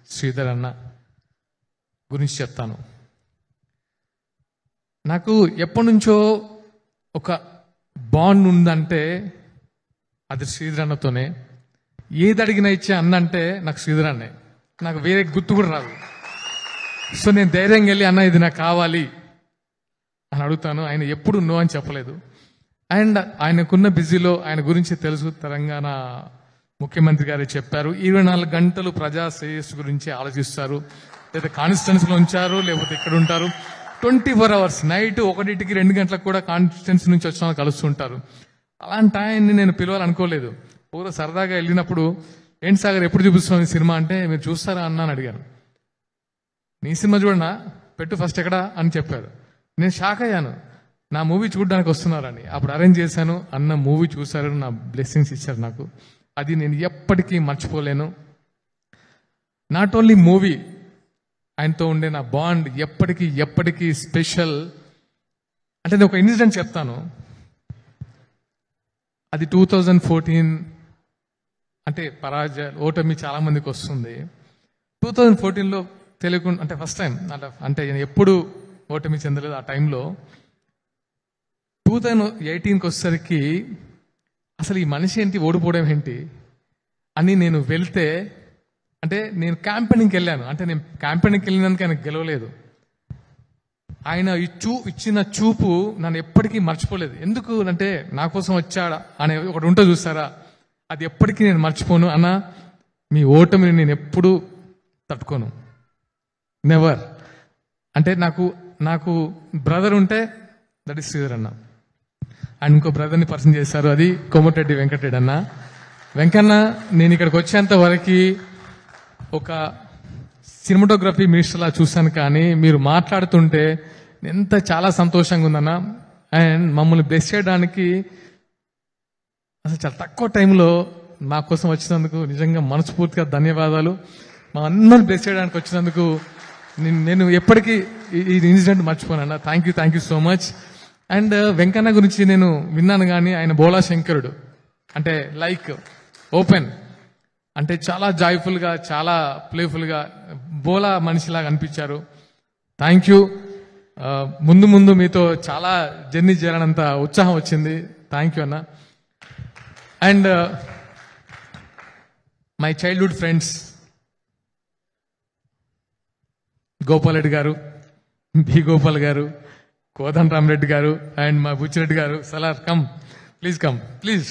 శ్రీధర్ అన్న గురించి చెప్తాను. నాకు ఎప్పటి నుంచో ఒక బాండ్ ఉందంటే అది శ్రీధర్ అన్నతోనే. ఏది అడిగినా ఇచ్చే అన్న అంటే నాకు శ్రీధర్ అన్నే, నాకు వేరే గుర్తు కూడా రాదు. సో నేను ధైర్యంగా వెళ్ళి అన్న ఇది నాకు కావాలి అని అడుగుతాను. ఆయన ఎప్పుడు నో అని చెప్పలేదు. అండ్ ఆయనకున్న బిజీలో ఆయన గురించి తెలుసు, తెలంగాణ ముఖ్యమంత్రి గారు చెప్పారు 24 గంటలు ప్రజా శ్రేయస్సు గురించి ఆలోచిస్తారు. లేదా కాన్స్టిట్యున్సీలో ఉంచారు, లేకపోతే ఇక్కడ ఉంటారు. 24 hours నైట్ 1కి 2 గంటలకు కూడా కాన్స్టిట్యున్సీ నుంచి వచ్చిన వాళ్ళు కలుస్తుంటారు. అలాంటి ఆయన్ని నేను పిలవాలనుకోలేదు. పూర్వ సరదాగా వెళ్ళినప్పుడు ఏంటి సాగర్ ఎప్పుడు చూపిస్తున్నాను సినిమా అంటే మీరు చూస్తారా అన్న అని అడిగాను. నీ సినిమా చూడనా, పెట్టు ఫస్ట్ ఎక్కడా అని చెప్పారు. నేను షాక్ అయ్యాను, నా మూవీ చూడడానికి వస్తున్నారని. అప్పుడు అరేంజ్ చేశాను, అన్న మూవీ చూశారు, నా బ్లెస్సింగ్స్ ఇచ్చారు నాకు. అది నేను ఎప్పటికీ మర్చిపోలేను. నాట్ ఓన్లీ మూవీ, ఆయనతో ఉండే నా బాండ్ ఎప్పటికీ స్పెషల్. అంటే నేను ఒక ఇన్సిడెంట్ చెప్తాను. అది 2014. అంటే ఓటమి చాలా మందికి వస్తుంది. 2014లో తెలియకుండా, అంటే ఫస్ట్ టైం, అంటే నేను ఎప్పుడు ఓటమి చెందలేదు. ఆ టైంలో 2018కి వచ్చేసరికి అసలు ఈ మనిషి ఏంటి, ఓడిపోవడం ఏంటి అని నేను వెళ్తే, అంటే నేను క్యాంపెయినింగ్కి వెళ్ళాను. అంటే నేను క్యాంపెయినింగ్కి వెళ్ళినందుకు ఆయన గెలవలేదు. ఆయన ఇచ్చిన చూపు నన్ను ఎప్పటికీ మర్చిపోలేదు. ఎందుకు అంటే నా కోసం వచ్చాడా అనే ఒకటి ఉంటుంది చూస్తారా, అది ఎప్పటికీ నేను మర్చిపోను. అన్న మీ ఓటమిని నేను ఎప్పుడు తట్టుకోను, నెవర్. అంటే నాకు బ్రదర్ ఉంటే దట్ ఈస్ శ్రీధర్ అన్న. అండ్ ఇంకో బ్రదర్ని పరిచయం చేశారు, అది కోమటిరెడ్డి వెంకటరెడ్డి అన్న. వెంకన్న నేను ఇక్కడికి వచ్చేంత వరకు ఒక సినిమాటోగ్రఫీ మినిస్టర్లా చూశాను, కానీ మీరు మాట్లాడుతుంటే చాలా సంతోషంగా ఉందన్న. అండ్ మమ్మల్ని బ్లెస్ చేయడానికి అసలు చాలా తక్కువ టైంలో మా కోసం వచ్చినందుకు నిజంగా మనస్ఫూర్తిగా ధన్యవాదాలు. మా అందరిని బ్లెస్ చేయడానికి వచ్చినందుకు నేను ఎప్పటికీ ఈ ఇన్సిడెంట్ మర్చిపోనన్న. Thank you so much. And Venkanna గురించి నేను విన్నాను, కానీ ఆయన బోలా శంకరుడు, అంటే లైక్ ఓపెన్, అంటే చాలా జాయ్ఫుల్గా, చాలా ప్లేఫుల్గా బోలా మనిషిలాగా అనిపించారు. Thank you. ముందు మీతో చాలా జర్నీ చేయాలన్నంత ఉత్సాహం వచ్చింది. థ్యాంక్ యూ అన్న. And my childhood friends Gopal Reddy garu, B Gopal గారు, కోదండ రామరెడ్డి గారు, అండ్ మా బుచ్చిరెడ్డి గారు. Salaar come, please come, please.